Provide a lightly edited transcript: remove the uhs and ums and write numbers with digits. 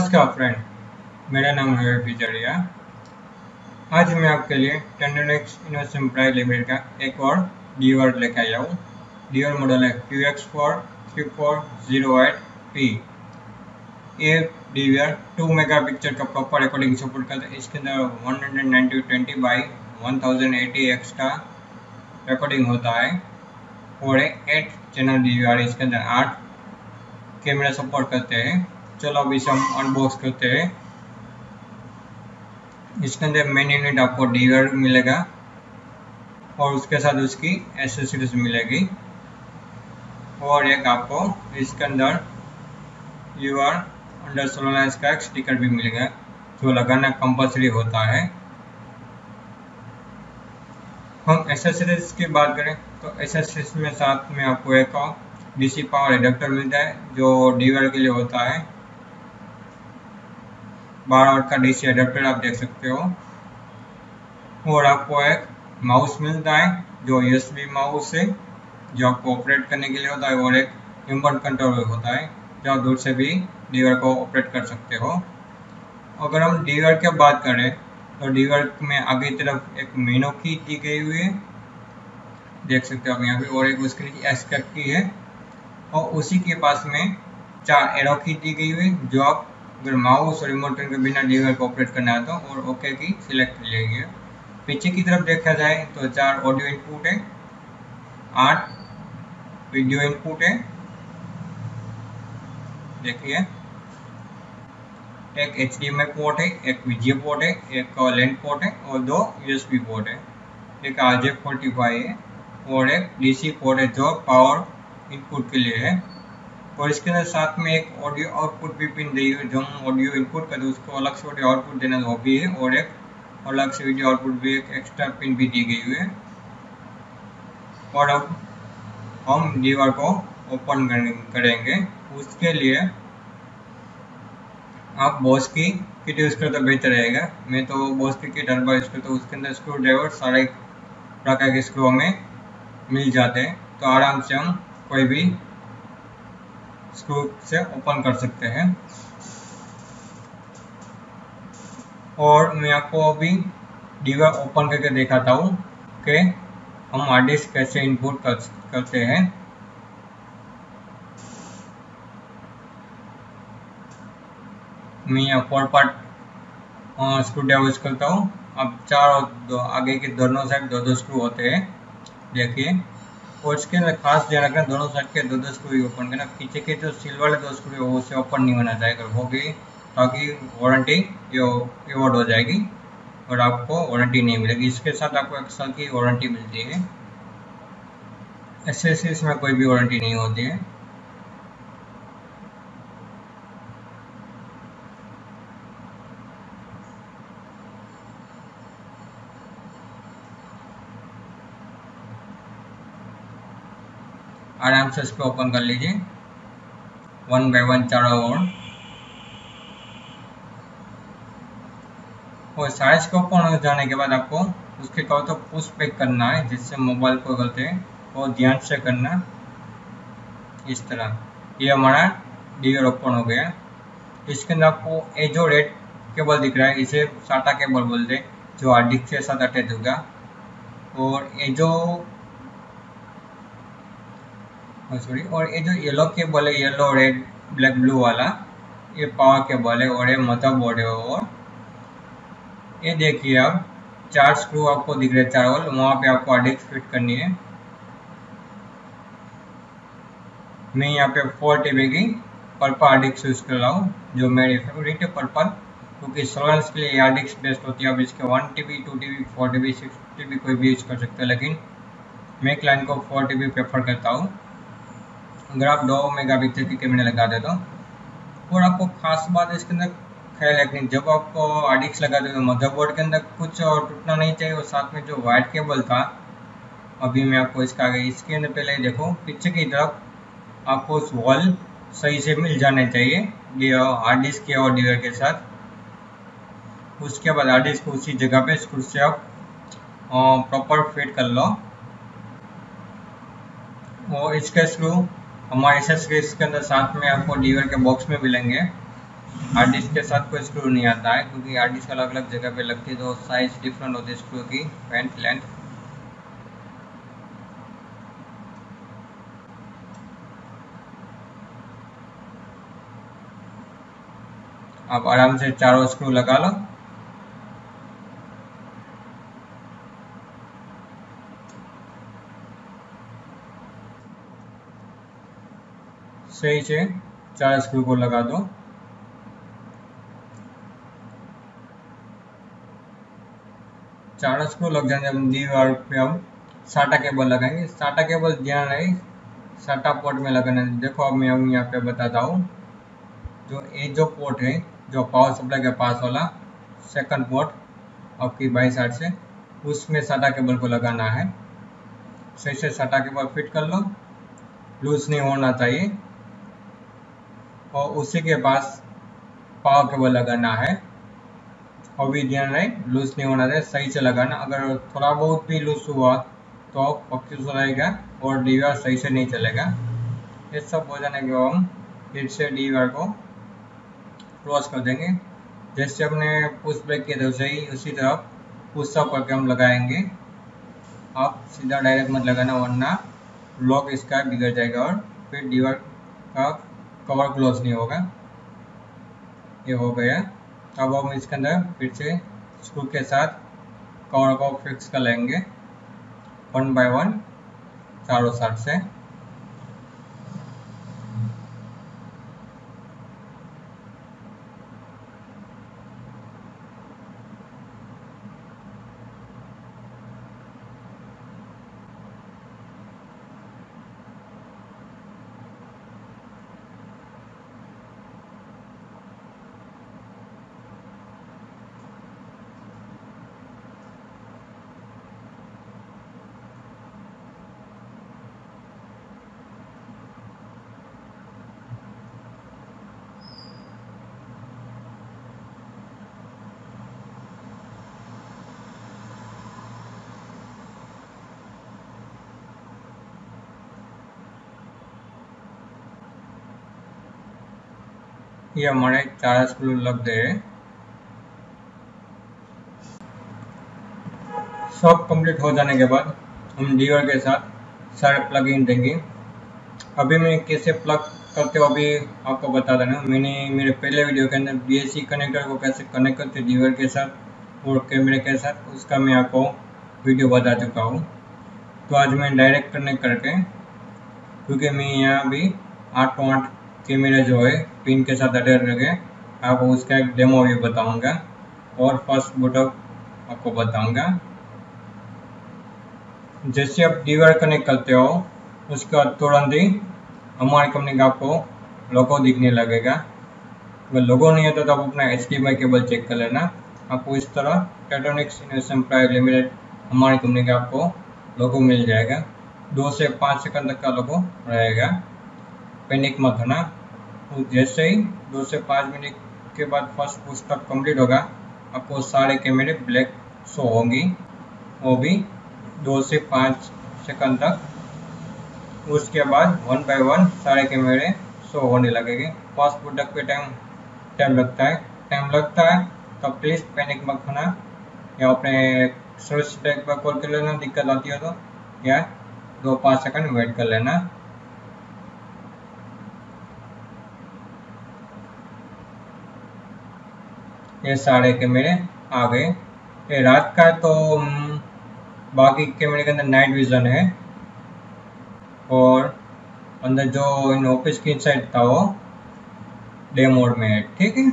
नमस्कार फ्रेंड, मेरा नाम है पिजरिया। आज मैं आपके लिए टेंडरनेक्स इनोवेशन प्राइवेट लिमिटेड का एक और डीवर लेकर आया हूँ। डीवर मॉडल है QX43408P। ये डीवर 2 मेगापिक्सल का प्रॉपर रिकॉर्डिंग सपोर्ट करता है। इसके अंदर 190x1080x का रिकॉर्डिंग होता है और 8 चैनल डीवर। इसके अंदर 8 कैमरा सपोर्ट करते हैं। चलो अभी इसे हम अनबॉक्स करते हैं। इसके अंदर मेन यूनिट आपको डीवर मिलेगा और उसके साथ उसकी एसेसरीज मिलेगी और एक आपको इसके अंदर यूआर अंडर सोलनाइज का एक स्टिकर भी मिलेगा जो लगाना कंपल्सरी होता है। हम एसेसरीज की बात करें तो एसेसरीज में साथ में आपको एक डीसी पावर एडेप्टर मिलता है जो डीवर के लिए होता है। 12 वोल्ट का डीसी एडेप्टर आप देख सकते हो और आपको एक माउस मिलता है जो यूएसबी माउस है जो आपको ऑपरेट करने के लिए होता है और एक रिमोट कंट्रोल होता है जो आप दूर से भी डीवर को ऑपरेट कर सकते हो। अगर हम डीवर की बात करें तो डीवर में आगे की तरफ एक मेनू की दी गई हुई है, देख सकते हो आप यहाँ पे, और एक उसके नीचे एस्केप की है और उसी के पास में 4 एरो की दी गई हुई जो आप अगर माउस और रिमोट के बिना डीवर को ऑपरेट करना है तो और ओके की सिलेक्ट कर लीजिए। पीछे की तरफ देखा जाए तो 4 ऑडियो इनपुट है, 8 वीडियो इनपुट है, देखिए एक HDMI पोर्ट है, एक VGA पोर्ट है, एक लैन पोर्ट है और 2 USB पोर्ट है, एक RJ45 है और एक DC पोर्ट है जो पावर इनपुट के लिए है। और इसके अंदर साथ में एक ऑडियो आउटपुट भी पिन दी हुई है जो हम ऑडियो इनपुट करते हैं उसको अलग से ऑडियो आउटपुट देना वो भी है और एक अलग से वीडियो आउटपुट भी एक एक्स्ट्रा पिन भी दी गई हुई है। और अब हम डीवर को ओपन करेंगे। उसके लिए आप बॉस की किट यूज़ करते बेहतर रहेगा। मैं तो बॉस की किट हर बार यूज़ करता हूँ। उसके अंदर स्क्रू ड्राइवर सारे प्रकार के स्क्रू हमें मिल जाते हैं तो आराम से हम कोई भी स्क्रू से ओपन कर सकते हैं। और मैं आपको अभी डीवर ओपन करके दिखाता हूँ कि हम हार्ड डिस्क कैसे इनपुट करते हैं। मैं यहाँ 4 पार्ट स्क्रू ड्राइवर यूज करता हूँ। अब 4 और आगे के दोनों साइड 2-2 स्क्रू होते हैं, देखिए। और इसके अंदर खास ध्यान रखना दोनों साइड के 2-2 स्क्रू ओपन करना। पीछे के जो सिल्वर वाले 2 स्क्रू है वो से ओपन नहीं होना चाहिए। अगर होगी ताकि वारंटी एवॉर्ड हो जाएगी और आपको वारंटी नहीं मिलेगी। इसके साथ आपको 1 साल की वारंटी मिलती है। एसेसरीज में कोई भी वारंटी नहीं होती है। आराम से इसको ओपन कर लीजिए 1 बाय 1 चारों ओर। और साइज को ओपन हो जाने के बाद आपको उसके कहो तो पुश बैक करना है, जिससे मोबाइल को करते हैं और ध्यान से करना इस तरह। ये हमारा डीवर ओपन हो गया। इसके अंदर आपको ये जो रेड केबल दिख रहा है इसे साटा केबल बोलते हैं जो हार्ड डिस्क के साथ अटैच होगा। और ये जो येलो केबल है, येलो रेड ब्लैक ब्लू वाला, ये पावर केबल है और ये मदरबोर्ड है। और ये देखिए आप 4 स्क्रू आपको दिख रहे हैं 4 होल, वहाँ पे आपको हार्ड डिस्क फिट करनी है। मैं यहाँ पे 4 TB की पर्पल हार्ड डिस्क यूज कर रहा हूँ जो मेरी फेवरेट है पर्पल, क्योंकि सोलर के लिए हार्ड डिस्क बेस्ट होती है। अब इसके 1 TB 2 TB 4 TB 6 TB कोई भी यूज कर सकते हैं, लेकिन मैं क्लाइंट को 4 TB प्रेफर करता हूँ अगर आप 2 मेगापिक्सल की कैमरा लगा दे तो। और आपको खास बात इसके अंदर ख्याल रखनी, जब आप हार्ड डिस्क लगाते हो तो मदरबोर्ड के अंदर कुछ और टूटना नहीं चाहिए। और साथ में जो वाइट केबल था अभी मैं आपको इसका आगे इसके अंदर पहले देखो पीछे की तरफ आपको उस वॉल सही से मिल जाने चाहिए हार्ड डिस्क के और डीवर के साथ। उसके बाद हार्ड डिस्क को उसी जगह पे स्क्रू से आप प्रॉपर फिट कर लो। और इसके स्क्रू हमारे एसेसरीज के अंदर साथ में आपको डीवर के बॉक्स में मिलेंगे। हार्ड डिस्क के साथ कोई स्क्रू नहीं आता है, क्योंकि हार्ड डिस्क अलग अलग जगह पे लगती है तो साइज डिफरेंट होती है स्क्रू की, पेंट लेंथ। आप आराम से चारों स्क्रू लगा लो। सही से 4 स्क्रू को लगा दो। चारों स्क्रू लग जाने दीवार पे हम साटा केबल लगाएंगे। साटा केबल ध्यान रहे साटा पोर्ट में लगाना है। देखो अब मैं यहाँ पे बताता हूँ। जो पोर्ट है, जो पावर सप्लाई के पास वाला सेकंड पोर्ट आपकी बाई साइड से, उसमें साटा केबल को लगाना है। सही से साटा केबल फिट कर लो, लूज नहीं होना चाहिए। और उसी के पास पावर केबल लगाना है। और भी ध्यान रहे लूज नहीं होना चाहिए, सही से लगाना। अगर थोड़ा बहुत भी लूज हुआ तो पक्की रहेगा और डीवीआर सही से नहीं चलेगा। ये सब हो जाने के बाद हम फिर से डीवीआर को क्लोज कर देंगे। जैसे हमने पुश बैक किया था उसी तरह पुश अप करके हम लगाएंगे। आप सीधा डायरेक्ट मत लगाना, वरना लॉक इसका बिगड़ जाएगा और फिर डीवीआर का कवर क्लोज नहीं होगा। ये हो गया। अब हम इसके अंदर फिर से स्क्रू के साथ कवर को फिक्स कर लेंगे 1 बाय 1 चारों साइड से। ये हमारे 4 स्क्रू लग गए। सब कंप्लीट हो जाने के बाद हम डीवीआर के साथ सारे प्लग इन देंगे। अभी मैं कैसे प्लग करते हो अभी आपको बता देना। मैंने मेरे पहले वीडियो के अंदर बीएससी कनेक्टर को कैसे कनेक्ट करते डीवीआर के साथ और कैमरे के साथ, उसका मैं आपको वीडियो बता चुका हूँ। तो आज मैं डायरेक्ट कनेक्ट करके, क्योंकि मैं यहाँ भी 8 कैमरे जो है पिन के साथ अटैच करके आपको उसका एक डेमो भी बताऊंगा और फर्स्ट बूटअप आपको बताऊंगा। जैसे आप डीवीआर कनेक्ट करते हो उसके बाद तुरंत ही हमारी कंपनी का आपको लोगो दिखने लगेगा। अगर लोगो नहीं आता तो आप अपना HDMI केबल चेक कर लेना। आपको इस तरह टेक्ट्रोनिक्स इनोवेशन प्राइवेट लिमिटेड हमारी कंपनी का आपको लोगो मिल जाएगा। 2 से 5 सेकंड तक का लोगो रहेगा, पैनिक मत होना। जैसे ही 2 से 5 मिनट के बाद फर्स्ट पुश तक कंप्लीट होगा, आपको सारे कैमरे ब्लैक शो होंगी, वो भी 2 से 5 सेकंड तक। उसके बाद 1 बाय 1 सारे कैमरे शो होने लगेंगे। फर्स्ट प्रोडक्ट पे टाइम लगता है तो प्लीज़ पैनिक मत होना, या अपने सर्विस डेस्क पर कॉल कर लेना दिक्कत आती है तो, या 2-5 सेकंड वेट कर लेना। ये सारे कैमरे आ गए। ये रात का तो बाकी कैमरे के अंदर नाइट विजन है और अंदर जो इन ऑफिस की साइड था वो डे मोड में है। ठीक है।